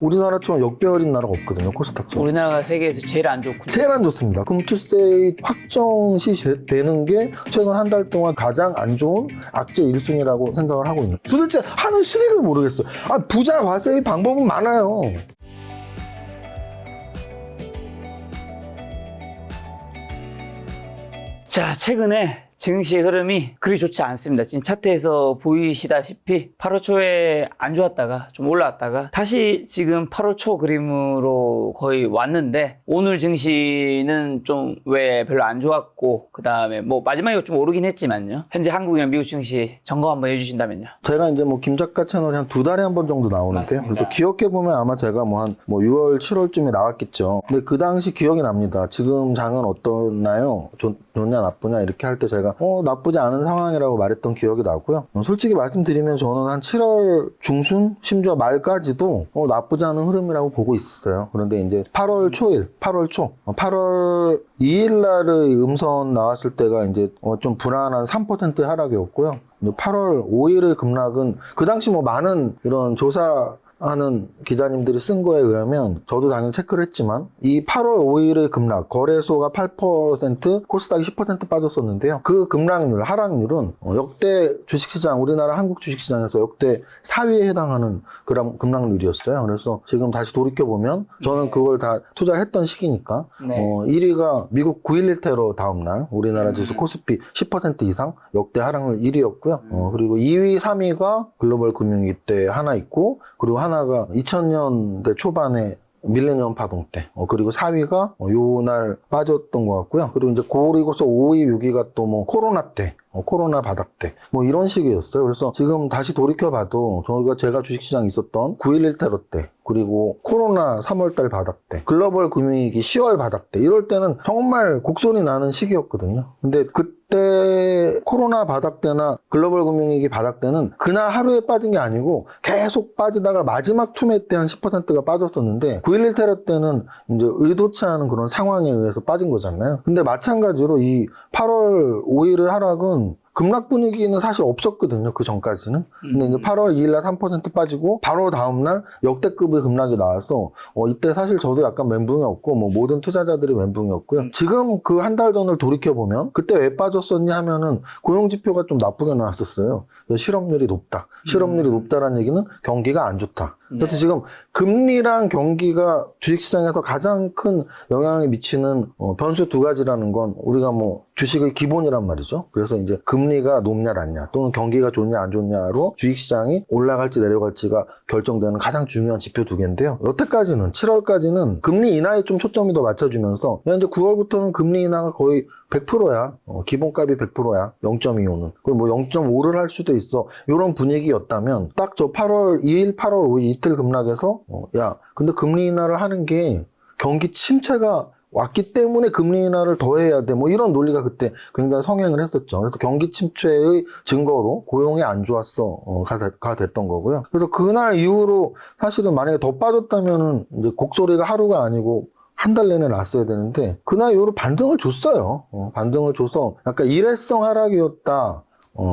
우리나라처럼 역배열인 나라가 없거든요, 코스닥처럼. 우리나라가 세계에서 제일 안 좋고 제일 안 좋습니다. 금투세이 확정시 되는 게 최근 한 달 동안 가장 안 좋은 악재 1순위라고 생각을 하고 있는. 도대체 하는 수익을 모르겠어요. 부자 과세의 방법은 많아요. 자, 최근에 증시 흐름이 그리 좋지 않습니다. 지금 차트에서 보이시다시피 8월 초에 안 좋았다가 좀 올라왔다가 다시 지금 8월 초 그림으로 거의 왔는데, 오늘 증시는 좀 왜 별로 안 좋았고, 그 다음에 뭐 마지막에 좀 오르긴 했지만요. 현재 한국이랑 미국 증시 점검 한번 해주신다면요. 제가 이제 김 작가 채널에 한 2달에 한 번 정도 나오는데요. 맞습니다. 그래서 기억해보면 아마 제가 6월, 7월쯤에 나왔겠죠. 근데 그 당시 기억이 납니다. 지금 장은 어떠나요? 좋냐, 나쁘냐? 이렇게 할 때 제가 나쁘지 않은 상황이라고 말했던 기억이 나고요. 솔직히 말씀드리면 저는 한 7월 중순, 심지어 말까지도 나쁘지 않은 흐름이라고 보고 있었어요. 그런데 이제 8월 초일, 8월 초, 8월 2일 날의 음선 나왔을 때가 이제 좀 불안한 3% 하락이었고요. 8월 5일의 급락은 그 당시 많은 이런 조사하는 기자님들이 쓴 거에 의하면, 저도 당연히 체크를 했지만, 이 8월 5일의 급락, 거래소가 8%, 코스닥이 10% 빠졌었는데요. 그 급락률, 하락률은 역대 주식시장, 우리나라 한국 주식시장에서 역대 4위에 해당하는 급락률이었어요. 그래서 지금 다시 돌이켜보면 저는 그걸 다 투자를 했던 시기니까, 네. 1위가 미국 9.11 테러 다음날 우리나라 지수 코스피 10% 이상 역대 하락률 1위였고요. 그리고 2위, 3위가 글로벌 금융위 때 하나 있고, 그리고 하나가 2000년대 초반에 밀레니엄 파동 때, 그리고 4위가 요날 빠졌던 것 같고요. 그리고 이제 그리고서 5위, 6위가 또 코로나 때, 코로나 바닥 때, 이런 식이었어요. 그래서 지금 다시 돌이켜봐도 제가 주식시장에 있었던 9.11 테러 때, 그리고 코로나 3월달 바닥 때, 글로벌 금융위기 10월 바닥 때, 이럴 때는 정말 곡소리 나는 시기였거든요. 근데 그때 코로나 바닥 때나 글로벌 금융위기 바닥 때는 그날 하루에 빠진 게 아니고 계속 빠지다가 마지막 투매 때 한 10%가 빠졌었는데, 9.11 테러 때는 이제 의도치 않은 그런 상황에 의해서 빠진 거잖아요. 근데 마찬가지로 이 8월 5일의 하락은 급락 분위기는 사실 없었거든요, 그 전까지는. 근데 이제 8월 2일날 3% 빠지고 바로 다음날 역대급의 급락이 나와서 이때 사실 저도 약간 멘붕이었고, 모든 투자자들이 멘붕이었고요. 지금 그 한 달 전을 돌이켜보면 그때 왜 빠졌었냐 하면은 고용지표가 좀 나쁘게 나왔었어요. 실업률이 높다. 실업률이 높다라는 얘기는 경기가 안 좋다. 그래서 지금 금리랑 경기가 주식시장에서 가장 큰 영향을 미치는 변수 두 가지라는 건 우리가 주식의 기본이란 말이죠. 그래서 이제 금리가 높냐 낮냐, 또는 경기가 좋냐 안 좋냐로 주식시장이 올라갈지 내려갈지가 결정되는 가장 중요한 지표 두 개인데요. 여태까지는 7월까지는 금리 인하에 좀 초점이 더 맞춰주면서, 이제 9월부터는 금리 인하가 거의 100%야. 기본값이 100%야. 0.25는. 그리고 0.5를 할 수도 있어. 이런 분위기였다면, 딱 저 8월 2일, 8월 5일 이틀 급락해서, 근데 금리 인하를 하는 게 경기 침체가 왔기 때문에 금리 인하를 더 해야 돼. 이런 논리가 그때 굉장히 성행을 했었죠. 그래서 경기 침체의 증거로 고용이 안 좋았어. 가 됐던 거고요. 그래서 그날 이후로 사실은 만약에 더 빠졌다면은 이제 곡소리가 하루가 아니고 한 달 내내 났어야 되는데, 그날 이후로 반등을 줬어요. 반등을 줘서 약간 일회성 하락이었다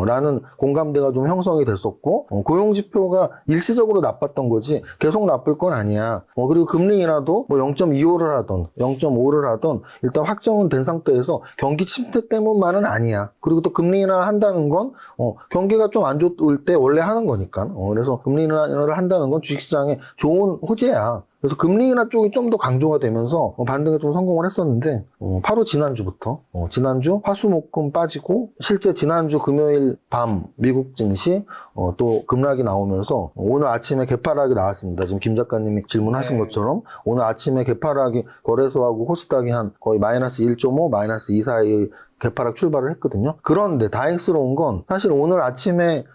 라는 공감대가 좀 형성이 됐었고, 고용지표가 일시적으로 나빴던 거지 계속 나쁠 건 아니야. 그리고 금리 인하도 0.25를 하던 0.5를 하던 일단 확정은 된 상태에서 경기 침체 때문만은 아니야. 그리고 또 금리 인하를 한다는 건 경기가 좀 안 좋을 때 원래 하는 거니까. 그래서 금리 인하를 한다는 건 주식시장에 좋은 호재야. 그래서 금리 인하 쪽이 좀 더 강조가 되면서 반등에 좀 성공을 했었는데, 바로 지난주부터 지난주 화수목금 빠지고, 실제 지난주 금요일 밤 미국 증시 또 급락이 나오면서 오늘 아침에 개파락이 나왔습니다. 지금 김 작가님이 질문하신 것처럼 오늘 아침에 개파락이 거래소하고 코스닥이 한 거의 마이너스 1.5, 마이너스 2 사이의 개파락 출발을 했거든요. 그런데 다행스러운 건 사실 오늘 아침에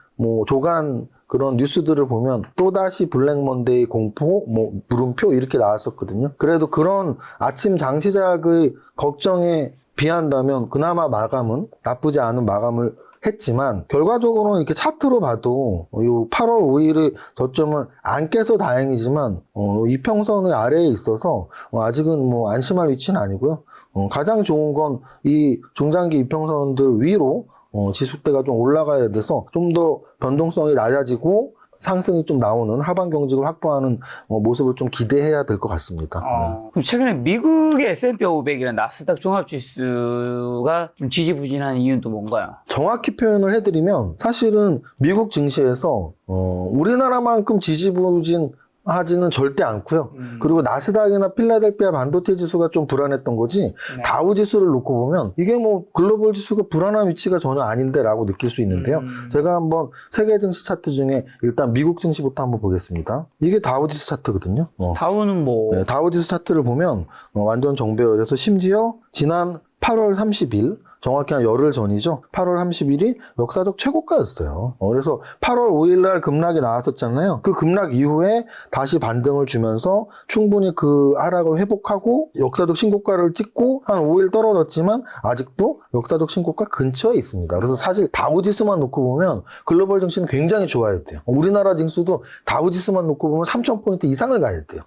조간 그런 뉴스들을 보면 또다시 블랙먼데이 공포, 물음표 이렇게 나왔었거든요. 그래도 그런 아침 장시작의 걱정에 비한다면 그나마 마감은 나쁘지 않은 마감을 했지만, 결과적으로는 이렇게 차트로 봐도 이 8월 5일의 저점을 안 깨서 다행이지만 이평선의 아래에 있어서 아직은 안심할 위치는 아니고요. 가장 좋은 건 이 중장기 이평선들 위로 지수대가 좀 올라가야 돼서 좀 더 변동성이 낮아지고 상승이 좀 나오는 하반 경직을 확보하는 모습을 좀 기대해야 될 것 같습니다. 네. 그럼 최근에 미국의 S&P 500이랑 나스닥 종합지수가 좀 지지부진한 이유는 또 뭔가요? 정확히 표현을 해드리면 사실은 미국 증시에서 우리나라만큼 지지부진 하지는 절대 않고요. 그리고 나스닥이나 필라델피아 반도체 지수가 좀 불안했던 거지 네. 다우 지수를 놓고 보면 이게 뭐 글로벌 지수가 불안한 위치가 전혀 아닌데 라고 느낄 수 있는데요. 제가 한번 세계 증시 차트 중에 일단 미국 증시부터 한번 보겠습니다. 이게 다우 지수 차트거든요. 다우는 뭐 네, 다우 지수 차트를 보면 완전 정배열에서 심지어 지난 8월 30일 정확히 한 열흘 전이죠. 8월 30일이 역사적 최고가였어요. 그래서 8월 5일 날 급락이 나왔었잖아요. 그 급락 이후에 다시 반등을 주면서 충분히 그 하락을 회복하고 역사적 신고가를 찍고 한 5일 떨어졌지만 아직도 역사적 신고가 근처에 있습니다. 그래서 사실 다우지수만 놓고 보면 글로벌 증시는 굉장히 좋아야 돼요. 우리나라 증시도 다우지수만 놓고 보면 3,000포인트 이상을 가야 돼요.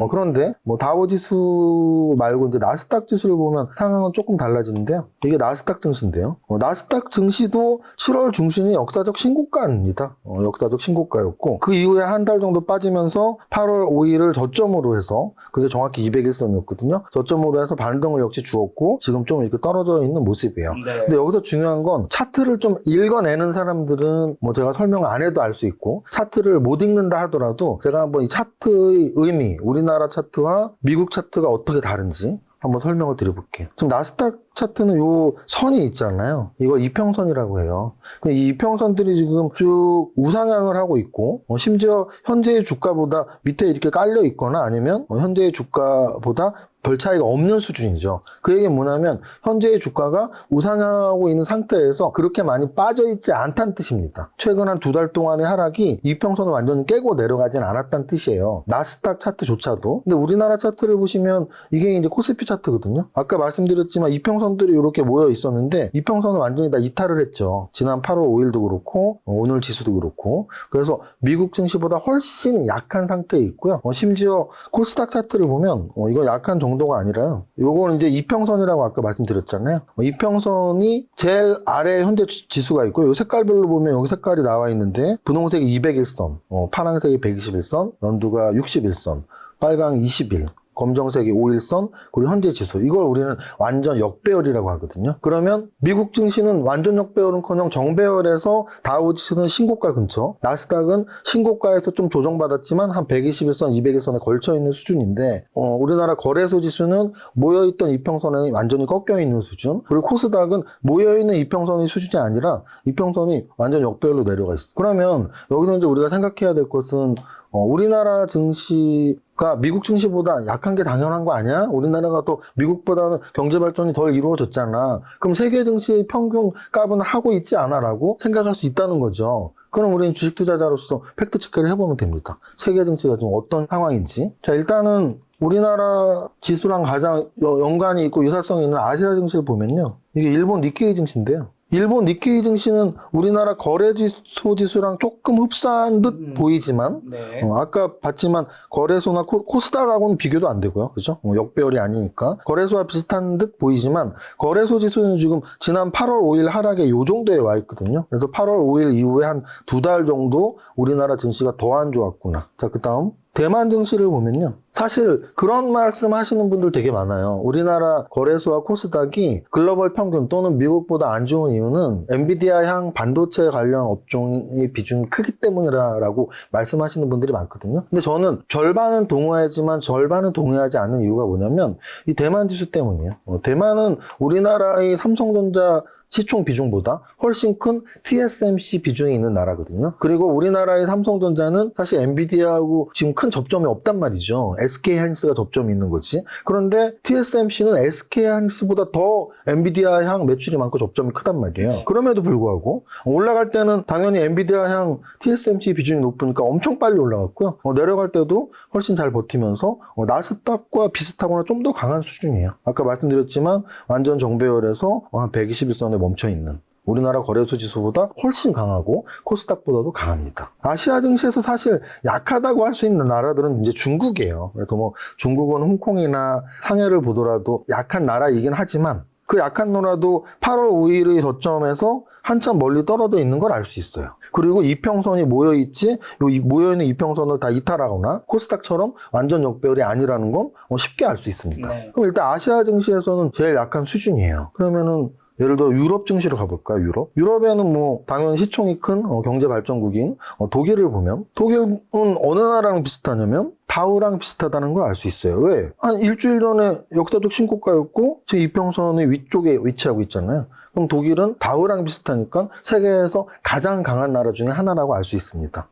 그런데 뭐 다우지수 말고 이제 나스닥 지수를 보면 상황은 조금 달라지는데요. 이게 나스닥 증시인데요. 나스닥 증시도 7월 중순이 역사적 신고가입니다. 역사적 신고가였고 그 이후에 한 달 정도 빠지면서 8월 5일을 저점으로 해서 그게 정확히 200일선이었거든요. 저점으로 해서 반등을 역시 주었고 지금 좀 이렇게 떨어져 있는 모습이에요. 네. 근데 여기서 중요한 건 차트를 좀 읽어내는 사람들은 뭐 제가 설명 안 해도 알 수 있고 차트를 못 읽는다 하더라도 제가 한번 이 차트의 의미, 우리나라 차트와 미국 차트가 어떻게 다른지 한번 설명을 드려볼게요. 지금 나스닥 차트는 요 선이 있잖아요. 이걸 이평선이라고 해요. 이 이평선들이 지금 쭉 우상향을 하고 있고 심지어 현재의 주가보다 밑에 이렇게 깔려 있거나 아니면 현재의 주가보다 별 차이가 없는 수준이죠. 그 얘기는 뭐냐면 현재의 주가가 우상향하고 있는 상태에서 그렇게 많이 빠져있지 않다는 뜻입니다. 최근 한 2달 동안의 하락이 이평선을 완전히 깨고 내려가진 않았다는 뜻이에요. 나스닥 차트조차도. 근데 우리나라 차트를 보시면 이게 이제 코스피 차트거든요. 아까 말씀드렸지만 이평선들이 이렇게 모여 있었는데 이평선은 완전히 다 이탈을 했죠. 지난 8월 5일도 그렇고 오늘 지수도 그렇고. 그래서 미국 증시보다 훨씬 약한 상태에 있고요. 심지어 코스닥 차트를 보면 이건 약한 정도가 아니라요. 요거는 이제 이평선이라고 아까 말씀드렸잖아요. 이평선이 제일 아래에 현재 지수가 있고 요 색깔별로 보면 여기 색깔이 나와 있는데 분홍색이 200일선, 파란색이 121선, 연두가 61선, 빨강 20일. 검정색이 5일선, 그리고 현재 지수. 이걸 우리는 완전 역배열이라고 하거든요. 그러면 미국 증시는 완전 역배열은커녕 정배열에서 다우지수는 신고가 근처, 나스닥은 신고가에서 좀 조정받았지만 한 121선, 200일선에 걸쳐있는 수준인데 우리나라 거래소 지수는 모여있던 이평선에 완전히 꺾여있는 수준, 그리고 코스닥은 모여있는 이평선이 수준이 아니라 이평선이 완전 역배열로 내려가 있어요. 그러면 여기서 이제 우리가 생각해야 될 것은 우리나라 증시가 미국 증시보다 약한 게 당연한 거 아니야? 우리나라가 또 미국보다는 경제 발전이 덜 이루어졌잖아. 그럼 세계 증시의 평균 값은 하고 있지 않아? 라고 생각할 수 있다는 거죠. 그럼 우리는 주식 투자자로서 팩트 체크를 해보면 됩니다. 세계 증시가 지금 어떤 상황인지. 자, 일단은 우리나라 지수랑 가장 연관이 있고 유사성이 있는 아시아 증시를 보면요. 이게 일본 니케이 증시인데요. 일본 니케이 증시는 우리나라 거래소 지수랑 조금 흡사한 듯 보이지만 네. 아까 봤지만 거래소나 코스닥하고는 비교도 안 되고요. 그죠? 역배열이 아니니까 거래소와 비슷한 듯 보이지만 거래소 지수는 지금 지난 8월 5일 하락에 요 정도에 와 있거든요. 그래서 8월 5일 이후에 한 2달 정도 우리나라 증시가 더 안 좋았구나. 자, 그 다음 대만 증시를 보면요. 사실 그런 말씀 하시는 분들 되게 많아요. 우리나라 거래소와 코스닥이 글로벌 평균 또는 미국보다 안 좋은 이유는 엔비디아향 반도체 관련 업종의 비중이 크기 때문이라고 말씀하시는 분들이 많거든요. 근데 저는 절반은 동의하지만 절반은 동의하지 않는 이유가 뭐냐면 이 대만 지수 때문이에요. 대만은 우리나라의 삼성전자 시총 비중보다 훨씬 큰 TSMC 비중이 있는 나라거든요. 그리고 우리나라의 삼성전자는 사실 엔비디아하고 지금 큰 접점이 없단 말이죠. SK하이닉스가 접점이 있는 거지. 그런데 TSMC는 SK하이닉스보다 더 엔비디아향 매출이 많고 접점이 크단 말이에요. 그럼에도 불구하고 올라갈 때는 당연히 엔비디아향 TSMC 비중이 높으니까 엄청 빨리 올라갔고요. 내려갈 때도 훨씬 잘 버티면서 나스닥과 비슷하거나 좀 더 강한 수준이에요. 아까 말씀드렸지만 완전 정배열에서 한 121선에 멈춰있는 우리나라 거래소 지수보다 훨씬 강하고 코스닥보다도 강합니다. 아시아 증시에서 사실 약하다고 할 수 있는 나라들은 이제 중국이에요. 그래서 뭐 중국은 홍콩이나 상해를 보더라도 약한 나라이긴 하지만 그 약한 노라도 8월 5일의 저점에서 한참 멀리 떨어져 있는 걸 알 수 있어요. 그리고 이평선이 모여있지, 모여있는 이평선을 다 이탈하거나 코스닥처럼 완전 역배열이 아니라는 건 쉽게 알 수 있습니다. 네. 그럼 일단 아시아 증시에서는 제일 약한 수준이에요. 그러면은 예를 들어 유럽 증시로 가볼까요? 유럽에는 뭐 당연히 시총이 큰 경제 발전국인 독일을 보면 독일은 어느 나라랑 비슷하냐면 다우랑 비슷하다는 걸 알 수 있어요. 왜? 한 일주일 전에 역사적 신고가였고 지금 이평선의 위쪽에 위치하고 있잖아요. 그럼 독일은 다우랑 비슷하니까 세계에서 가장 강한 나라 중에 하나라고 알 수 있습니다.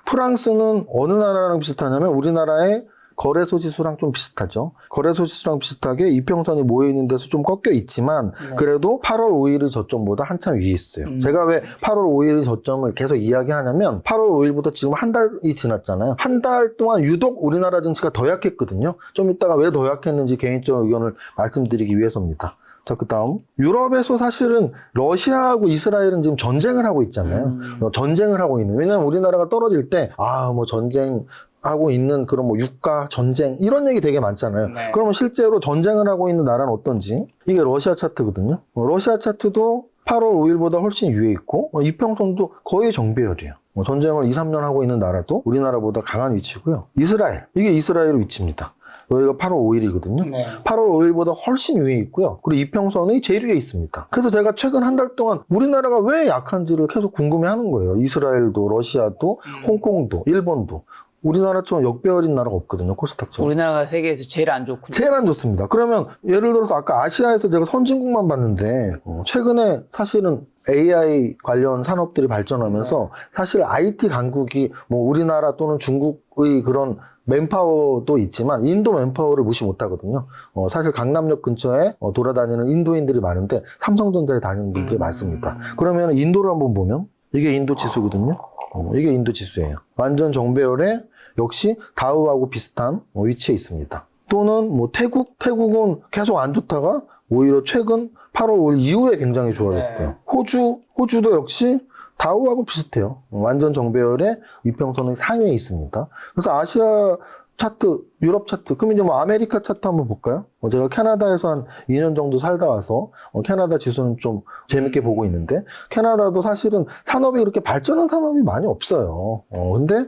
프랑스는 어느 나라랑 비슷하냐면 우리나라의 거래소 지수랑 좀 비슷하죠. 거래소 지수랑 비슷하게 이평선이 모여있는 데서 좀 꺾여 있지만 그래도 8월 5일의 저점보다 한참 위에 있어요. 제가 왜 8월 5일의 저점을 계속 이야기하냐면 8월 5일보다 지금 한 달이 지났잖아요. 한 달 동안 유독 우리나라 증시가 더 약했거든요. 좀 이따가 왜 더 약했는지 개인적 의견을 말씀드리기 위해서입니다. 자, 그 다음. 유럽에서 사실은 러시아하고 이스라엘은 지금 전쟁을 하고 있잖아요. 전쟁을 하고 있는. 왜냐면 우리나라가 떨어질 때, 전쟁, 하고 있는 그런 뭐 유가, 전쟁 이런 얘기 되게 많잖아요. 네. 그러면 실제로 전쟁을 하고 있는 나라는 어떤지 이게 러시아 차트거든요. 러시아 차트도 8월 5일보다 훨씬 위에 있고 이평선도 거의 정배열이에요. 전쟁을 2, 3년 하고 있는 나라도 우리나라보다 강한 위치고요. 이게 이스라엘 위치입니다. 여기가 8월 5일이거든요. 네. 8월 5일보다 훨씬 위에 있고요. 그리고 이평선이 제일 위에 있습니다. 그래서 제가 최근 한 달 동안 우리나라가 왜 약한지를 계속 궁금해하는 거예요. 이스라엘도, 러시아도, 홍콩도, 일본도. 우리나라처럼 역배열인 나라가 없거든요. 코스닥처럼. 우리나라가 세계에서 제일 안 좋군요. 제일 안 좋습니다. 그러면 예를 들어서 아까 아시아에서 제가 선진국만 봤는데 최근에 사실은 AI 관련 산업들이 발전하면서 사실 IT 강국이 뭐 우리나라 또는 중국의 그런 맨파워도 있지만 인도 맨파워를 무시 못하거든요. 사실 강남역 근처에 돌아다니는 인도인들이 많은데 삼성전자에 다니는 분들이 많습니다. 그러면 인도를 한번 보면 이게 인도 지수거든요. 이게 인도 지수예요. 완전 정배열에 역시 다우하고 비슷한 위치에 있습니다. 또는 뭐 태국은 계속 안 좋다가 오히려 최근 8월 5일 이후에 굉장히 좋아졌고요. 네. 호주도 역시 다우하고 비슷해요. 완전 정배열에 이평선의 상위에 있습니다. 그래서 아시아 차트, 유럽 차트, 그럼 이제 뭐 아메리카 차트 한번 볼까요? 제가 캐나다에서 한 2년 정도 살다 와서 캐나다 지수는 좀 재밌게 보고 있는데 캐나다도 사실은 산업이 그렇게 발전한 산업이 많이 없어요. 근데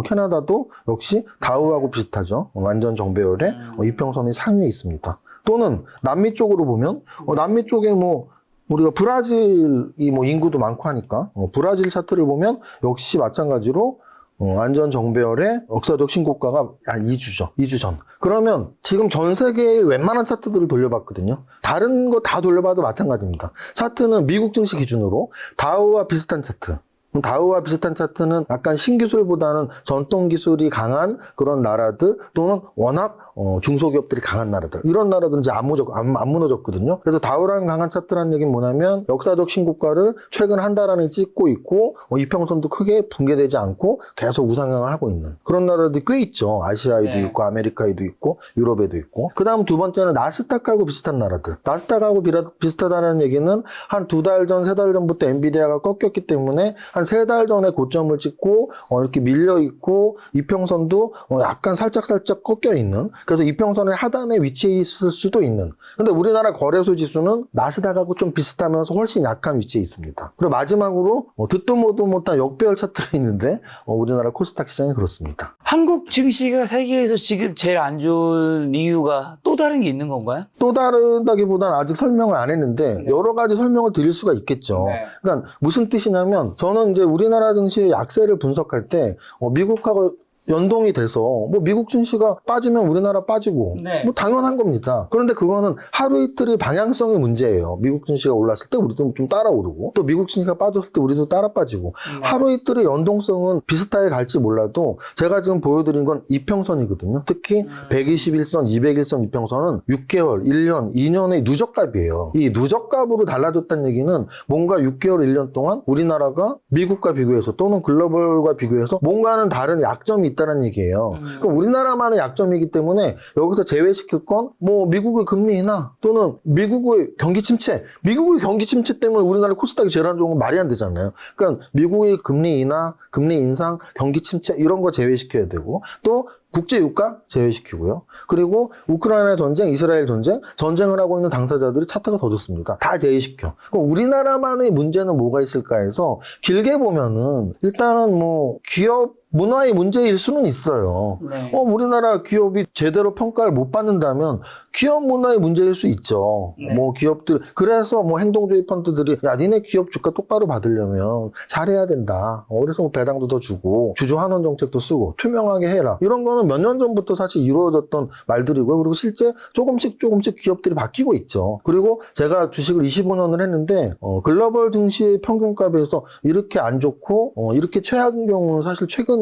캐나다도 역시 다우하고 비슷하죠. 완전 정배열에 이평선이 상위에 있습니다. 또는 남미 쪽으로 보면 남미 쪽에 뭐 우리가 브라질이 뭐 인구도 많고 하니까 브라질 차트를 보면 역시 마찬가지로 완전 정배열의 역사적 신고가가 한 2주 전. 그러면 지금 전 세계의 웬만한 차트들을 돌려봤거든요. 다른 거 다 돌려봐도 마찬가지입니다. 차트는 미국 증시 기준으로 다우와 비슷한 차트. 다우와 비슷한 차트는 약간 신기술보다는 전통 기술이 강한 그런 나라들 또는 워낙 중소기업들이 강한 나라들 이런 나라들은 이제 안 무너졌거든요. 그래서 다우랑 강한 차트라는 얘기는 뭐냐면 역사적 신고가를 최근 한 달 안에 찍고 있고 이평선도 크게 붕괴되지 않고 계속 우상향을 하고 있는 그런 나라들이 꽤 있죠. 아시아에도 네. 있고 아메리카에도 있고 유럽에도 있고 그 다음 두 번째는 나스닥하고 비슷한 나라들. 나스닥하고 비슷하다는 얘기는 한 2달 전, 3달 전부터 엔비디아가 꺾였기 때문에 한 3달 전에 고점을 찍고 이렇게 밀려있고 이평선도 약간 살짝 꺾여 있는 그래서 이평선의 하단에 위치해 있을 수도 있는 근데 우리나라 거래소 지수는 나스닥하고 좀 비슷하면서 훨씬 약한 위치에 있습니다. 그리고 마지막으로 듣도 보도 못한 역배열 차트가 있는데 우리나라 코스닥 시장이 그렇습니다. 한국 증시가 세계에서 지금 제일 안 좋은 이유가 또 다른 게 있는 건가요? 또 다르다기보다는 아직 설명을 안 했는데 여러 가지 설명을 드릴 수가 있겠죠. 네. 그러니까 무슨 뜻이냐면 저는 이제 우리나라 증시의 약세를 분석할 때 미국하고 연동이 돼서 뭐 미국 증시가 빠지면 우리나라 빠지고 네. 뭐 당연한 겁니다. 그런데 그거는 하루 이틀의 방향성의 문제예요. 미국 증시가 올랐을 때 우리도 좀 따라 오르고 또 미국 증시가 빠졌을 때 우리도 따라 빠지고 하루 이틀의 연동성은 비슷하게 갈지 몰라도 제가 지금 보여드린 건 이평선이거든요. 특히 121선, 201선 이평선은 6개월, 1년, 2년의 누적값이에요. 이 누적값으로 달라졌다는 얘기는 뭔가 6개월, 1년 동안 우리나라가 미국과 비교해서 또는 글로벌과 비교해서 뭔가는 다른 약점이 있다는 얘기예요. 그럼 우리나라만의 약점이기 때문에 여기서 제외시킬 건 뭐 미국의 금리 인하 또는 미국의 경기 침체. 미국의 경기 침체 때문에 우리나라 코스닥이 제일 안 좋은 건 말이 안 되잖아요. 그러니까 미국의 금리 인하, 금리 인상, 경기 침체 이런 거 제외시켜야 되고 또 국제유가 제외시키고요. 그리고 우크라이나 전쟁, 이스라엘 전쟁, 전쟁을 하고 있는 당사자들이 차트가 더 좋습니다. 다 제외시켜. 그럼 우리나라만의 문제는 뭐가 있을까 해서 길게 보면은 일단은 뭐 기업 문화의 문제일 수는 있어요. 네. 우리나라 기업이 제대로 평가를 못 받는다면 기업 문화의 문제일 수 있죠. 네. 뭐 기업들, 그래서 뭐 행동주의 펀드들이 야, 니네 기업 주가 똑바로 받으려면 잘해야 된다. 그래서 뭐 배당도 더 주고 주주 환원 정책도 쓰고 투명하게 해라. 이런 거는 몇 년 전부터 사실 이루어졌던 말들이고요. 그리고 실제 조금씩 기업들이 바뀌고 있죠. 그리고 제가 주식을 25년을 했는데 글로벌 증시의 평균값에서 이렇게 안 좋고 이렇게 최악인 경우는 사실 최근이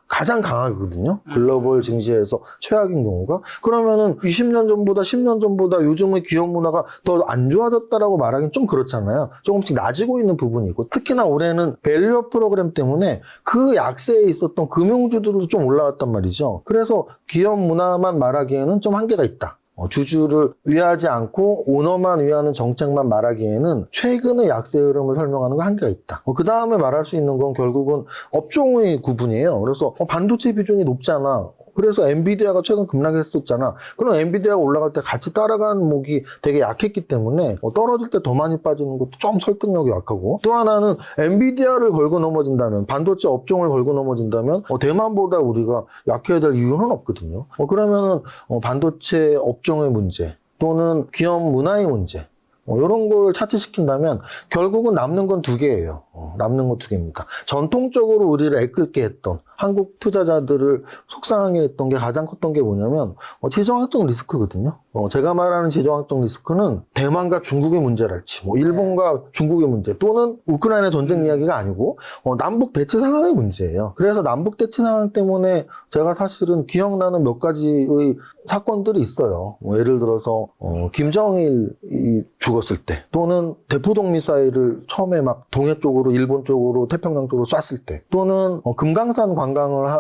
가장 강하거든요. 글로벌 증시에서 최악인 경우가. 그러면은 20년 전보다 10년 전보다 요즘의 기업 문화가 더 안 좋아졌다라고 말하기는 좀 그렇잖아요. 조금씩 낮아지고 있는 부분이 있고, 특히나 올해는 밸류업 프로그램 때문에 그 약세에 있었던 금융주들도 좀 올라왔단 말이죠. 그래서 기업 문화만 말하기에는 좀 한계가 있다. 주주를 위하지 않고 오너만 위하는 정책만 말하기에는 최근의 약세 흐름을 설명하는 건 한계가 있다. 그 다음에 말할 수 있는 건 결국은 업종의 구분이에요. 그래서 반도체 비중이 높잖아. 그래서 엔비디아가 최근 급락했었잖아. 그럼 엔비디아가 올라갈 때 같이 따라가는 목이 되게 약했기 때문에 떨어질 때 더 많이 빠지는 것도 좀 설득력이 약하고, 또 하나는 엔비디아를 걸고 넘어진다면, 반도체 업종을 걸고 넘어진다면 대만보다 우리가 약해야 될 이유는 없거든요. 그러면은 반도체 업종의 문제 또는 기업 문화의 문제, 이런 걸 차치시킨다면 결국은 남는 건 두 개예요. 남는 건 두 개입니다. 전통적으로 우리를 애끓게 했던, 한국 투자자들을 속상하게 했던 게 가장 컸던 게 뭐냐면 지정학적 리스크거든요. 제가 말하는 지정학적 리스크는 대만과 중국의 문제랄지, 일본과 중국의 문제, 또는 우크라이나 전쟁 이야기가 아니고 남북 대치 상황의 문제예요. 그래서 남북 대치 상황 때문에 제가 사실은 기억나는 몇 가지의 사건들이 있어요. 예를 들어서 김정일이 죽었을 때, 또는 대포동 미사일을 처음에 막 동해 쪽으로, 일본 쪽으로, 태평양 쪽으로 쐈을 때, 또는 금강산 관광을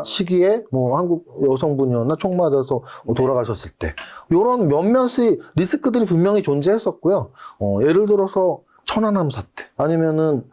시기에 한국 여성분이었나 총 맞아서 돌아가셨을 때, 이런 몇몇의 리스크들이 분명히 존재했었고요. 예를 들어서 천안함 사태, 아니면은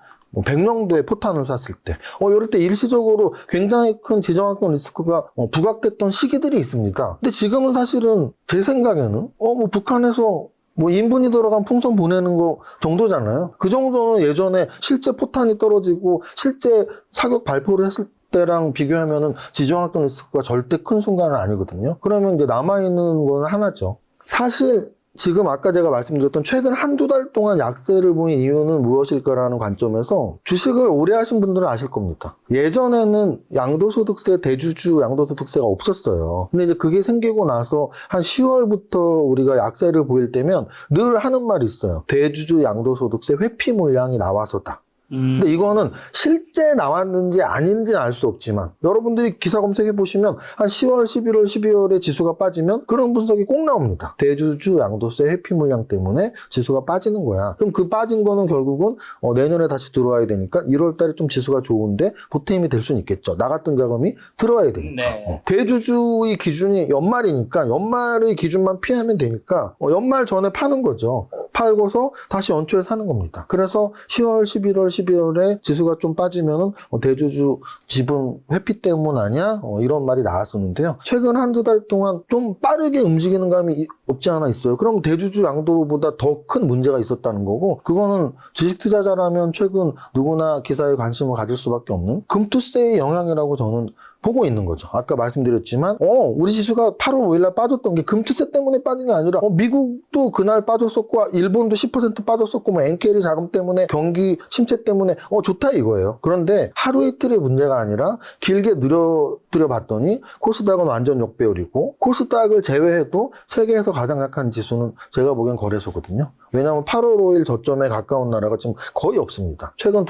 백령도에 포탄을 쐈을 때, 이럴 때 일시적으로 굉장히 큰 지정학적 리스크가 부각됐던 시기들이 있습니다. 근데 지금은 사실은 제 생각에는 북한에서 인분이 들어간 풍선 보내는 거 정도잖아요. 그 정도는 예전에 실제 포탄이 떨어지고 실제 사격 발표를 했을 때랑 비교하면은 지정학적 리스크가 절대 큰 순간은 아니거든요. 그러면 이제 남아있는 건 하나죠. 사실 지금 아까 제가 말씀드렸던 최근 한두 달 동안 약세를 보인 이유는 무엇일까라는 관점에서 주식을 오래 하신 분들은 아실 겁니다. 예전에는 양도소득세, 대주주 양도소득세가 없었어요. 근데 이제 그게 생기고 나서 한 10월부터 우리가 약세를 보일 때면 늘 하는 말이 있어요. 대주주 양도소득세 회피 물량이 나와서다. 근데 이거는 실제 나왔는지 아닌지는 알 수 없지만 여러분들이 기사 검색해 보시면 한 10월, 11월, 12월에 지수가 빠지면 그런 분석이 꼭 나옵니다. 대주주 양도세 회피 물량 때문에 지수가 빠지는 거야. 그럼 그 빠진 거는 결국은 내년에 다시 들어와야 되니까 1월 달에 좀 지수가 좋은데 보탬이 될 수는 있겠죠. 나갔던 자금이 들어와야 되니까. 네. 대주주의 기준이 연말이니까 연말의 기준만 피하면 되니까 연말 전에 파는 거죠. 팔고서 다시 연초에 사는 겁니다. 그래서 10월, 11월, 12월에 지수가 좀 빠지면은 대주주 지분 회피 때문 아니야? 이런 말이 나왔었는데요. 최근 한두 달 동안 좀 빠르게 움직이는 감이 없지 않아 있어요. 그럼 대주주 양도보다 더 큰 문제가 있었다는 거고, 그거는 주식 투자자라면 최근 누구나 기사에 관심을 가질 수밖에 없는 금투세의 영향이라고 저는 보고 있는 거죠. 아까 말씀드렸지만 우리 지수가 8월 5일날 빠졌던 게 금투세 때문에 빠진 게 아니라 미국도 그날 빠졌었고 일본도 10% 빠졌었고 엔케리 자금 때문에 경기 침체 때문에 좋다 이거예요. 그런데 하루 이틀의 문제가 아니라 길게 늘어뜨려 봤더니 코스닥은 완전 역배열이고, 코스닥을 제외해도 세계에서 가장 약한 지수는 제가 보기엔 거래소거든요. 왜냐하면 8월 5일 저점에 가까운 나라가 지금 거의 없습니다. 최근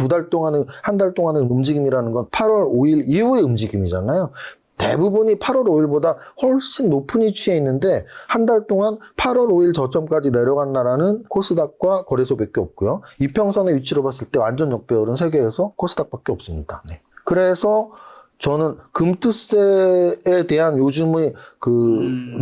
한 달 동안의 움직임이라는 건 8월 5일 이후의 움직임이잖아요. 대부분이 8월 5일보다 훨씬 높은 위치에 있는데 한 달 동안 8월 5일 저점까지 내려간 나라는 코스닥과 거래소밖에 없고요. 이평선의 위치로 봤을 때 완전 역배열은 세계에서 코스닥밖에 없습니다. 네. 그래서 저는 금투세에 대한 요즘의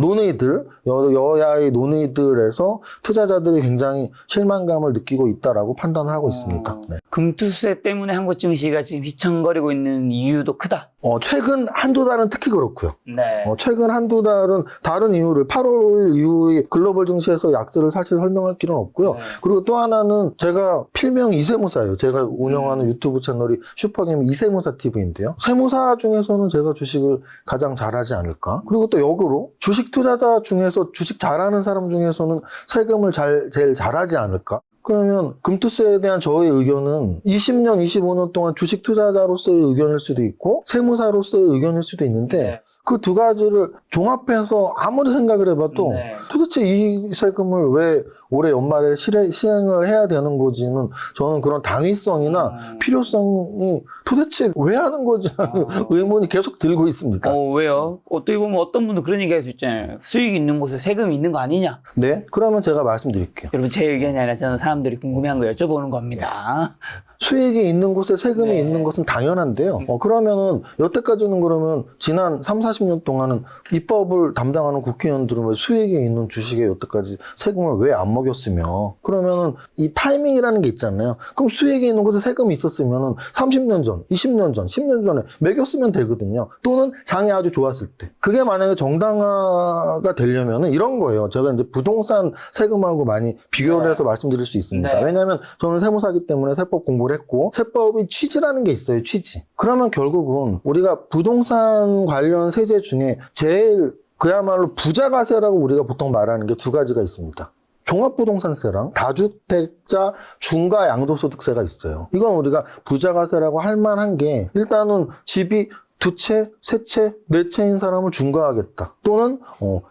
논의들, 여야의 논의들에서 투자자들이 굉장히 실망감을 느끼고 있다라고 판단을 하고 있습니다. 네. 금투세 때문에 한국 증시가 지금 휘청거리고 있는 이유도 크다. 최근 한두 달은 특히 그렇고요. 네. 최근 한두 달은 다른 이유를 8월 이후에 글로벌 증시에서 약세를 사실 설명할 필요는 없고요. 네. 그리고 또 하나는 제가 필명 이세무사예요. 제가 운영하는 유튜브 채널이 슈퍼게임 이세무사 TV인데요. 세무사 중에서는 제가 주식을 가장 잘하지 않을까? 그리고 또 역으로 주식 투자자 중에서 주식 잘하는 사람 중에서는 세금을 제일 잘하지 않을까? 그러면 금투세에 대한 저의 의견은 20년, 25년 동안 주식 투자자로서의 의견일 수도 있고 세무사로서의 의견일 수도 있는데 네. 그 두 가지를 종합해서 아무리 생각을 해봐도 네. 도대체 이 세금을 왜 올해 연말에 시행을 해야 되는 거지는 저는 그런 당위성이나 필요성이 도대체 왜 하는 거지 하는 의문이 계속 들고 있습니다. 왜요? 어떻게 보면 어떤 분도 그런 얘기 할 수 있잖아요. 수익이 있는 곳에 세금이 있는 거 아니냐? 네, 그러면 제가 말씀드릴게요. 여러분, 제 의견이 아니라 저는 사람들이 궁금해한 거 여쭤보는 겁니다. 수익이 있는 곳에 세금이 네. 있는 것은 당연한데요. 그러면은 여태까지는 그러면 지난 3, 40년 동안은 입법을 담당하는 국회의원들은 왜 수익이 있는 주식에 여태까지 세금을 왜 안 먹였으며 그러면은 이 타이밍이라는 게 있잖아요. 그럼 수익이 있는 곳에 세금이 있었으면은 30년 전, 20년 전, 10년 전에 매겼으면 되거든요. 또는 장이 아주 좋았을 때. 그게 만약에 정당화가 되려면은 이런 거예요. 제가 이제 부동산 세금하고 많이 비교를 해서 말씀드릴 수 있습니다. 네. 왜냐하면 저는 세무사기 때문에 세법 공부를 했고 세법이 취지라는 게 있어요. 취지. 그러면 결국은 우리가 부동산 관련 세제 중에 제일 그야말로 부자가세라고 우리가 보통 말하는 게 두 가지가 있습니다. 종합부동산세랑 다주택자 중과 양도소득세가 있어요. 이건 우리가 부자가세라고 할 만한 게 일단은 집이 두 채, 세 채, 네 채인 사람을 중과하겠다. 또는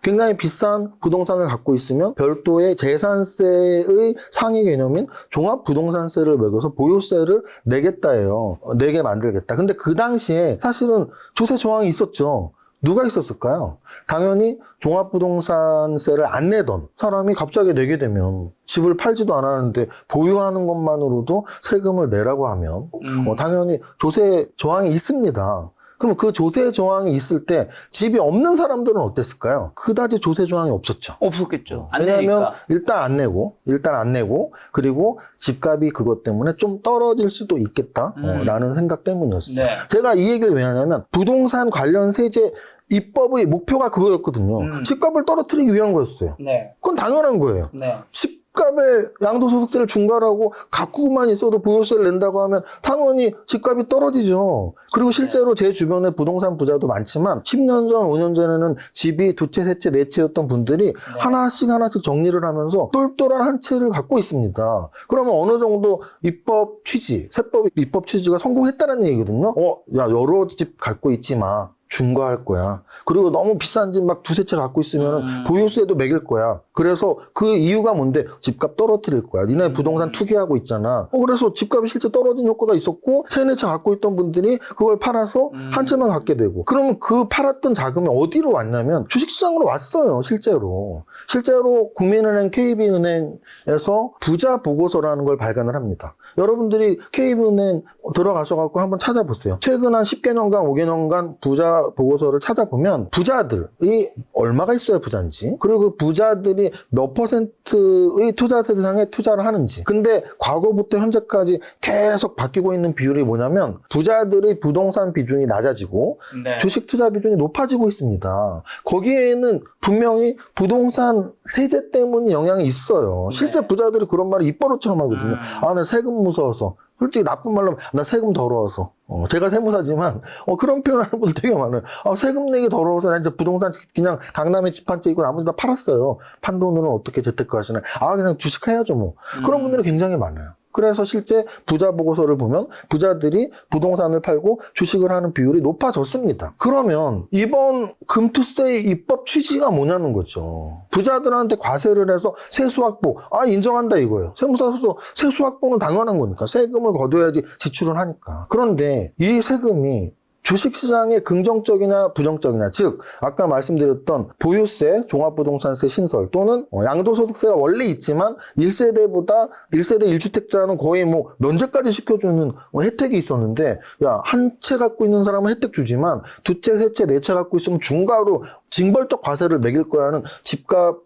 굉장히 비싼 부동산을 갖고 있으면 별도의 재산세의 상위 개념인 종합부동산세를 매겨서 보유세를 내겠다예요. 내게 만들겠다. 근데 그 당시에 사실은 조세 조항이 있었죠. 누가 있었을까요? 당연히 종합부동산세를 안 내던 사람이 갑자기 내게 되면 집을 팔지도 않았는데 보유하는 것만으로도 세금을 내라고 하면 당연히 조세 조항이 있습니다. 그럼 그 조세 조항이 있을 때 집이 없는 사람들은 어땠을까요? 그다지 조세 조항이 없었죠. 없었겠죠. 안 왜냐하면 내니까. 일단 안 내고 그리고 집값이 그것 때문에 좀 떨어질 수도 있겠다 라는 생각 때문이었어요. 네. 제가 이 얘기를 왜 하냐면 부동산 관련 세제 입법의 목표가 그거였거든요. 집값을 떨어뜨리기 위한 거였어요. 네. 그건 당연한 거예요. 네. 집값에 양도소득세를 중과하고 갖고만 있어도 보유세를 낸다고 하면 당연히 집값이 떨어지죠. 그리고 실제로 제 주변에 부동산 부자도 많지만 10년 전, 5년 전에는 집이 두 채, 세 채, 네 채였던 분들이 하나씩 정리를 하면서 똘똘한 한 채를 갖고 있습니다. 그러면 어느 정도 입법 취지, 세법 입법 취지가 성공했다는 얘기거든요. 야, 여러 집 갖고 있지 마. 중과할 거야. 그리고 너무 비싼 집 막 두세 채 갖고 있으면 보유세도 매길 거야. 그래서 그 이유가 뭔데? 집값 떨어뜨릴 거야. 니네 부동산 투기하고 있잖아. 그래서 집값이 실제 떨어진 효과가 있었고 세네 채 갖고 있던 분들이 그걸 팔아서 한 채만 갖게 되고 그러면 그 팔았던 자금이 어디로 왔냐면 주식시장으로 왔어요. 실제로 국민은행, KB은행에서 부자 보고서라는 걸 발간을 합니다. 여러분들이 KB은행 들어가셔갖고 한번 찾아보세요. 최근 한 10개년간, 5개년간 부자 보고서를 찾아보면 부자들이 얼마가 있어야 부자인지 그리고 그 부자들이 몇 퍼센트의 투자 대상에 투자를 하는지 근데 과거부터 현재까지 계속 바뀌고 있는 비율이 뭐냐면 부자들의 부동산 비중이 낮아지고 네. 주식 투자 비중이 높아지고 있습니다. 거기에는 분명히 부동산 세제 때문에 영향이 있어요. 실제 부자들이 그런 말을 입버릇처럼 하거든요. 나 세금 무서워서. 솔직히 나쁜 말로 나 세금 더러워서. 제가 세무사지만 그런 표현하는 분들 되게 많아요. 세금 내기 더러워서 나 이제 부동산 그냥 강남에 집 한 채 있고 나머지 다 팔았어요. 판 돈으로는 어떻게 재테크 하시나요? 그냥 주식해야죠 뭐. 그런 분들이 굉장히 많아요. 그래서 실제 부자 보고서를 보면 부자들이 부동산을 팔고 주식을 하는 비율이 높아졌습니다. 그러면 이번 금투세의 입법 취지가 뭐냐는 거죠. 부자들한테 과세를 해서 세수 확보, 인정한다 이거예요. 세무사로서 세수 확보는 당연한 거니까 세금을 거둬야지 지출을 하니까. 그런데 이 세금이 주식시장에 긍정적이냐 부정적이냐 즉 아까 말씀드렸던 보유세, 종합부동산세 신설 또는 양도소득세가 원래 있지만 1세대 1주택자는 거의 뭐 면제까지 시켜주는 혜택이 있었는데 한 채 갖고 있는 사람은 혜택 주지만 두 채, 세 채, 네 채 갖고 있으면 중과로 징벌적 과세를 매길 거야는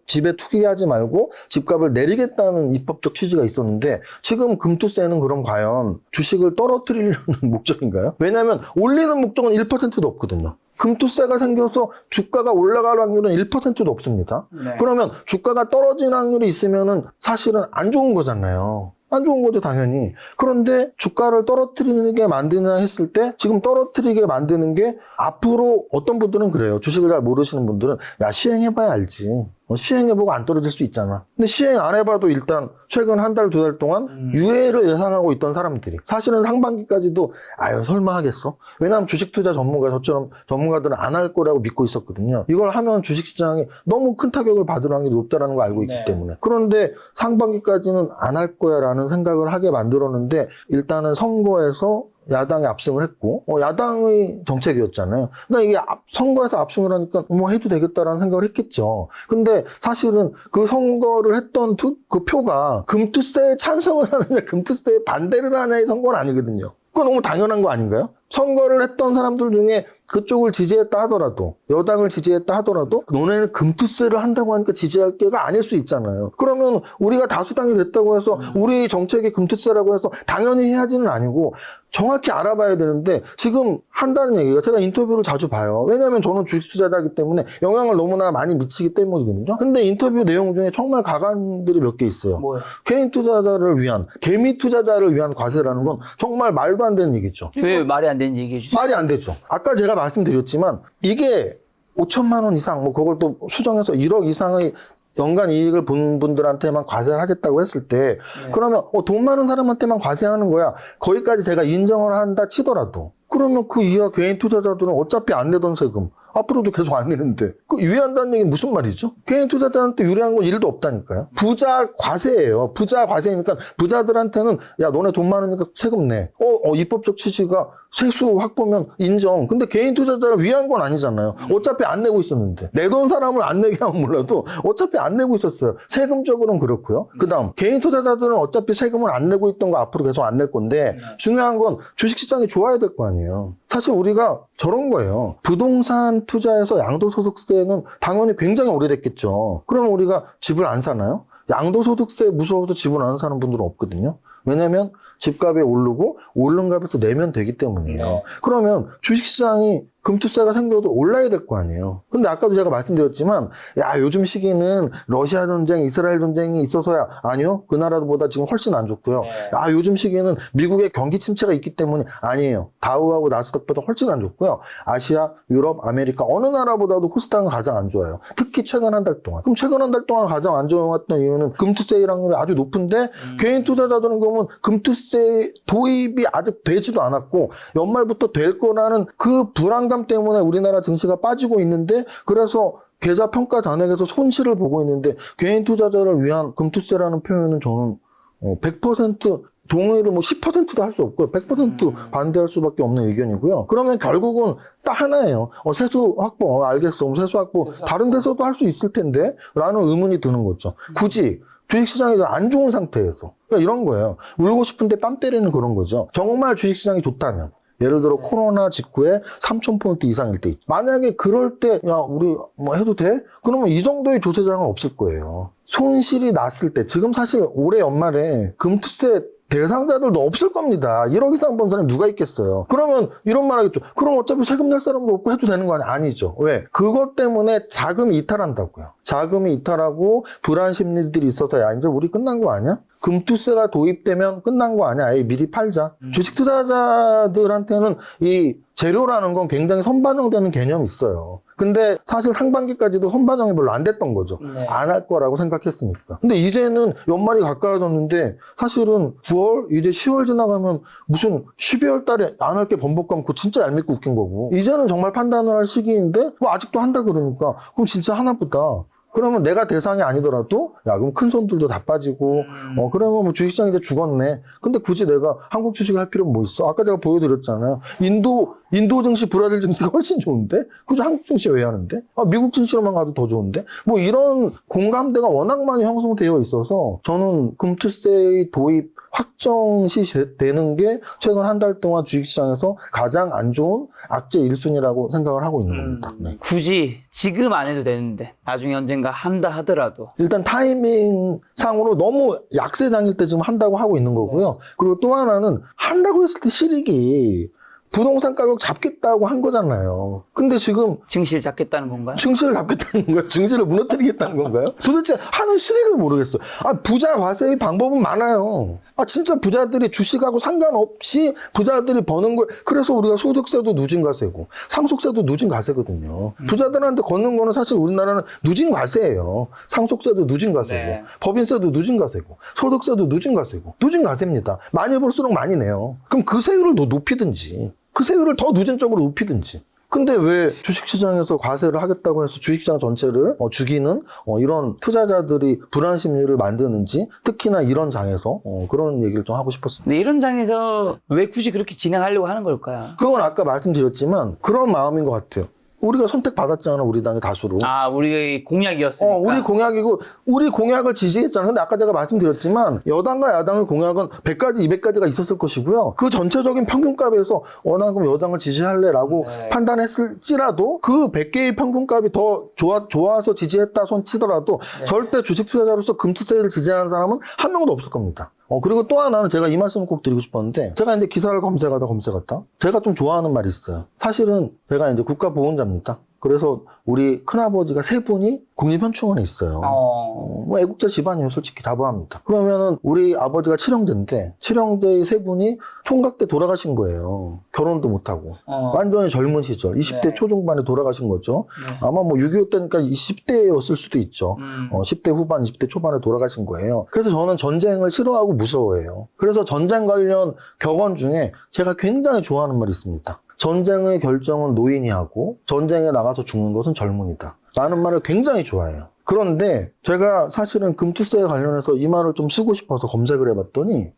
집에 투기하지 말고 집값을 내리겠다는 입법적 취지가 있었는데 지금 금투세는 그럼 과연 주식을 떨어뜨리려는 목적인가요? 왜냐하면 올리는 목적은 1%도 없거든요. 금투세가 생겨서 주가가 올라갈 확률은 1%도 없습니다. 네. 그러면 주가가 떨어질 확률이 있으면은 사실은 안 좋은 거잖아요. 안 좋은 거죠, 당연히. 그런데 주가를 떨어뜨리게 만드냐 했을 때 지금 떨어뜨리게 만드는 게 앞으로 어떤 분들은 그래요. 주식을 잘 모르시는 분들은 야, 시행해봐야 알지. 시행해보고 안 떨어질 수 있잖아. 근데 시행 안 해봐도 일단 최근 한 달, 두 달 동안 유예를 예상하고 있던 사람들이 사실은 상반기까지도 아유 설마 하겠어? 왜냐하면 주식 투자 저처럼 전문가들은 안 할 거라고 믿고 있었거든요. 이걸 하면 주식시장이 너무 큰 타격을 받을 확률이 높다는 걸 알고 있기 네. 때문에. 그런데 상반기까지는 안 할 거야 라는 생각을 하게 만들었는데 일단은 선거에서 야당이 압승을 했고 야당의 정책이었잖아요. 그러니까 이게 선거에서 압승을 하니까 뭐 해도 되겠다라는 생각을 했겠죠. 근데 사실은 그 선거를 했던 그 표가 금투세에 찬성을 하느냐 금투세에 반대를 하느냐의 선거는 아니거든요. 그거 너무 당연한 거 아닌가요? 선거를 했던 사람들 중에 그쪽을 지지했다 하더라도 여당을 지지했다 하더라도 너네는 금투세를 한다고 하니까 지지할 게가 아닐 수 있잖아요. 그러면 우리가 다수당이 됐다고 해서 우리 정책이 금투세라고 해서 당연히 해야지는 아니고 정확히 알아봐야 되는데 지금 한다는 얘기가 제가 인터뷰를 자주 봐요. 왜냐하면 저는 주식 투자자이기 때문에 영향을 너무나 많이 미치기 때문이거든요. 근데 인터뷰 내용 중에 정말 가관들이 몇 개 있어요. 뭐요? 개인 투자자를 위한 개미 투자자를 위한 과세라는 건 정말 말도 안 되는 얘기죠. 왜 말이 안 되는지 얘기해 주세요. 말이 안 되죠. 아까 제가 말씀드렸지만 이게 5천만 원 이상 뭐 그걸 또 수정해서 1억 이상의 연간 이익을 본 분들한테만 과세를 하겠다고 했을 때 그러면 돈 많은 사람한테만 과세하는 거야. 거기까지 제가 인정을 한다 치더라도 그러면 그 이하 개인 투자자들은 어차피 안 내던 세금 앞으로도 계속 안 내는데 그 유예한다는 얘기는 무슨 말이죠? 개인 투자자한테 유리한 건 1도 없다니까요. 부자 과세예요. 부자 과세니까 부자들한테는 야 너네 돈 많으니까 세금 내. 입법적 취지가 세수 확보면 인정. 근데 개인 투자자를 위한 건 아니잖아요. 어차피 안 내고 있었는데. 내돈 사람을 안 내게 하면 몰라도 어차피 안 내고 있었어요. 세금적으로는 그렇고요. 그다음 개인 투자자들은 어차피 세금을 안 내고 있던 거 앞으로 계속 안 낼 건데 중요한 건 주식시장이 좋아야 될 거 아니에요. 사실 우리가 저런 거예요. 부동산 투자에서 양도소득세는 당연히 굉장히 오래됐겠죠. 그러면 우리가 집을 안 사나요? 양도소득세 무서워서 집을 안 사는 분들은 없거든요. 왜냐하면 집값이 오르고 오른 값에서 내면 되기 때문이에요. 네. 그러면 주식시장이 금투세가 생겨도 올라야 될 거 아니에요. 근데 아까도 제가 말씀드렸지만 야 요즘 시기는 러시아 전쟁, 이스라엘 전쟁이 있어서야 아니요. 그 나라보다 지금 훨씬 안 좋고요. 네. 아 요즘 시기는 미국의 경기 침체가 있기 때문에 아니에요. 다우하고 나스닥보다 훨씬 안 좋고요. 아시아, 유럽, 아메리카 어느 나라보다도 코스닥은 가장 안 좋아요. 특히 최근 한 달 동안. 그럼 최근 한 달 동안 가장 안 좋았던 이유는 금투세 확률이 아주 높은데 개인 투자자들은 그러면 금투세 도입이 아직 되지도 않았고 연말부터 될 거라는 그 불안감 때문에 우리나라 증시가 빠지고 있는데 그래서 계좌 평가 잔액에서 손실을 보고 있는데 개인 투자자를 위한 금투세라는 표현은 저는 100% 동의를 10%도 할 수 없고요. 100% 반대할 수밖에 없는 의견이고요. 그러면 결국은 딱 하나예요. 세수 확보, 알겠어. 세수 확보 다른 데서도 할 수 있을 텐데 라는 의문이 드는 거죠. 굳이 주식시장이 안 좋은 상태에서 그러니까 이런 거예요. 울고 싶은데 뺨 때리는 그런 거죠. 정말 주식시장이 좋다면 예를 들어 코로나 직후에 3,000포인트 이상일 때 만약에 그럴 때 야 우리 뭐 해도 돼? 그러면 이 정도의 조세장은 없을 거예요. 손실이 났을 때 지금 사실 올해 연말에 금투세 대상자들도 없을 겁니다. 1억 이상 번 사람이 누가 있겠어요. 그러면 이런 말 하겠죠. 그럼 어차피 세금 낼 사람도 없고 해도 되는 거 아니죠. 왜? 그것 때문에 자금이 이탈한다고요. 자금이 이탈하고 불안 심리들이 있어서 야 이제 우리 끝난 거 아니야? 금투세가 도입되면 끝난 거 아니야? 아예 미리 팔자. 주식 투자자들한테는 이 재료라는 건 굉장히 선반영되는 개념이 있어요. 근데 사실 상반기까지도 선반영이 별로 안 됐던 거죠. 네. 안 할 거라고 생각했으니까. 근데 이제는 연말이 가까워졌는데 사실은 9월, 이제 10월 지나가면 무슨 12월 달에 안 할 게 번복감 그거 진짜 얄밉고 웃긴 거고. 이제는 정말 판단을 할 시기인데 뭐 아직도 한다 그러니까 그럼 진짜 하나보다. 그러면 내가 대상이 아니더라도 야 그럼 큰 손들도 다 빠지고 그러면 뭐 주식시장이 이제 죽었네. 근데 굳이 내가 한국 주식을 할 필요는 뭐 있어? 아까 제가 보여드렸잖아요. 인도 증시, 브라질 증시가 훨씬 좋은데 굳이 한국 증시 왜 하는데? 미국 증시로만 가도 더 좋은데? 뭐 이런 공감대가 워낙 많이 형성되어 있어서 저는 금투세의 도입 확정시되는 게 최근 한 달 동안 주식시장에서 가장 안 좋은 악재 1순위라고 생각을 하고 있는 겁니다. 네. 굳이 지금 안 해도 되는데 나중에 언젠가 한다 하더라도 일단 타이밍 상으로 너무 약세장일 때 지금 한다고 하고 있는 거고요. 그리고 또 하나는 한다고 했을 때 실익이 부동산 가격 잡겠다고 한 거잖아요. 근데 지금 증시를 잡겠다는 건가요? 증시를 잡겠다는 건가요? 증시를 무너뜨리겠다는 건가요? 도대체 하는 실익을 모르겠어요. 부자 과세의 방법은 많아요. 진짜 부자들이 주식하고 상관없이 부자들이 버는 거, 그래서 우리가 소득세도 누진 과세고 상속세도 누진 과세거든요. 부자들한테 걷는 거는 사실 우리나라는 누진 과세예요. 상속세도 누진 과세고 네. 법인세도 누진 과세고 소득세도 누진 과세고 누진 과세입니다. 많이 벌수록 많이 내요. 그럼 그 세율을 더 높이든지 그 세율을 더 누진 쪽으로 높이든지. 근데 왜 주식시장에서 과세를 하겠다고 해서 주식시장 전체를 죽이는 이런 투자자들이 불안 심리를 만드는지, 특히나 이런 장에서 그런 얘기를 좀 하고 싶었습니다. 근데 이런 장에서 왜 굳이 그렇게 진행하려고 하는 걸까요? 그건 아까 말씀드렸지만 그런 마음인 것 같아요. 우리가 선택받았잖아, 우리 당의 다수로. 우리 공약이었으니까. 우리 공약이고 우리 공약을 지지했잖아. 근데 아까 제가 말씀드렸지만 여당과 야당의 공약은 100가지, 200가지가 있었을 것이고요. 그 전체적인 평균값에서 나 그럼 여당을 지지할래라고 판단했을지라도 그 100개의 평균값이 더 좋아서 지지했다 손 치더라도 절대 주식 투자자로서 금투세를 지지하는 사람은 한 명도 없을 겁니다. 그리고 또 하나는 제가 이 말씀을 꼭 드리고 싶었는데, 제가 이제 기사를 검색하다 제가 좀 좋아하는 말이 있어요. 사실은 제가 이제 국가보훈자입니다. 그래서 우리 큰아버지가 세 분이 국립현충원에 있어요. 뭐 애국자 집안이에요, 솔직히 자부합니다. 그러면은 우리 아버지가 칠형제인데 칠형제의 세 분이 총각 때 돌아가신 거예요. 결혼도 못하고 완전히 젊은 시절 20대 초중반에 돌아가신 거죠. 아마 뭐 6.25 때니까 20대였을 수도 있죠. 10대 후반 20대 초반에 돌아가신 거예요. 그래서 저는 전쟁을 싫어하고 무서워해요. 그래서 전쟁 관련 격언 중에 제가 굉장히 좋아하는 말이 있습니다. 전쟁의 결정은 노인이 하고 전쟁에 나가서 죽는 것은 젊은이다 라는 말을 굉장히 좋아해요. 그런데 제가 사실은 금투세에 관련해서 이 말을 좀 쓰고 싶어서 검색을 해봤더니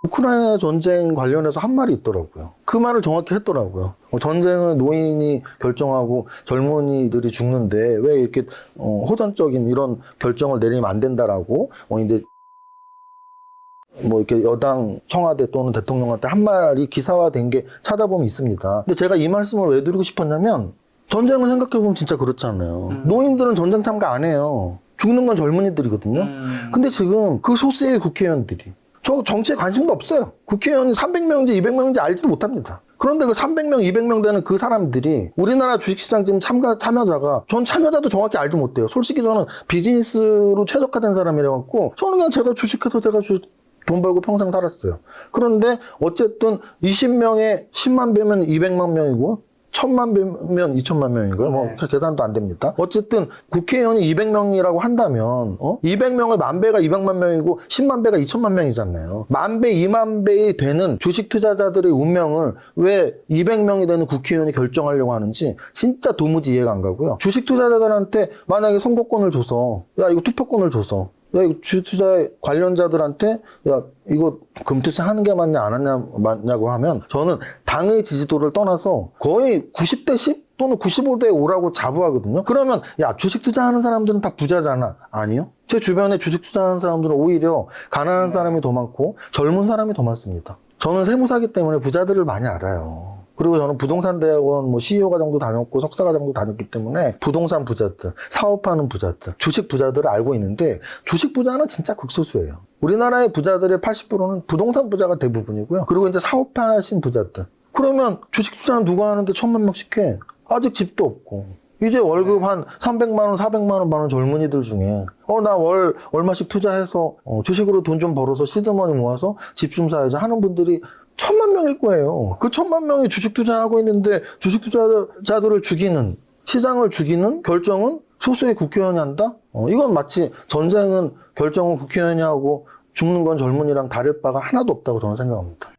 우크라이나 전쟁 관련해서 한 말이 있더라고요. 그 말을 정확히 했더라고요. 전쟁은 노인이 결정하고 젊은이들이 죽는데 왜 이렇게 호전적인 이런 결정을 내리면 안 된다라고 이제 뭐 이렇게 여당 청와대 또는 대통령한테 한 말이 기사화된 게 찾아보면 있습니다. 근데 제가 이 말씀을 왜 드리고 싶었냐면 전쟁을 생각해보면 진짜 그렇잖아요. 노인들은 전쟁 참가 안 해요. 죽는 건 젊은이들이거든요. 근데 지금 그 소수의 국회의원들이 저 정치에 관심도 없어요. 국회의원이 300명인지 200명인지 알지도 못합니다. 그런데 그 300명, 200명 되는 그 사람들이 우리나라 주식시장 지금 참여자가 전 참여자도 정확히 알지 못해요. 솔직히 저는 비즈니스로 최적화된 사람이라갖고 저는 그냥 제가 주식해서 돈 벌고 평생 살았어요. 그런데 어쨌든 20명에 10만 배면 200만 명이고 1000만 배면 2000만 명인가요? 뭐 계산도 안 됩니다. 어쨌든 국회의원이 200명이라고 한다면 200명의 만 배가 200만 명이고 10만 배가 2000만 명이잖아요. 만 배, 2만 배이 되는 주식 투자자들의 운명을 왜 200명이 되는 국회의원이 결정하려고 하는지 진짜 도무지 이해가 안 가고요. 주식 투자자들한테 만약에 선거권을 줘서 이거 투표권을 줘서 이거 주투자 관련자들한테 이거 금투세 하는 게 맞냐 안 맞냐고 하면 저는 당의 지지도를 떠나서 거의 90대 10 또는 95대 5라고 자부하거든요. 그러면 주식 투자하는 사람들은 다 부자잖아. 아니요. 제 주변에 주식 투자하는 사람들은 오히려 가난한 사람이 더 많고 젊은 사람이 더 많습니다. 저는 세무사기 때문에 부자들을 많이 알아요. 그리고 저는 부동산 대학원 CEO 과정도 다녔고 석사 과정도 다녔기 때문에 부동산 부자들, 사업하는 부자들, 주식 부자들을 알고 있는데 주식 부자는 진짜 극소수예요. 우리나라의 부자들의 80%는 부동산 부자가 대부분이고요. 그리고 이제 사업하신 부자들. 그러면 주식 투자는 누가 하는데 1000만 명씩 해? 아직 집도 없고. 이제 월급 한 300만 원, 400만 원 받는 젊은이들 중에 나 얼마씩 투자해서 주식으로 돈 좀 벌어서 시드머니 모아서 집 좀 사야지 하는 분들이 1000만 명일 거예요. 그 1000만 명이 주식 투자하고 있는데 주식 투자자들을 죽이는, 시장을 죽이는 결정은 소수의 국회의원이 한다? 이건 마치 전쟁은 결정은 국회의원이 하고 죽는 건 젊은이랑 다를 바가 하나도 없다고 저는 생각합니다.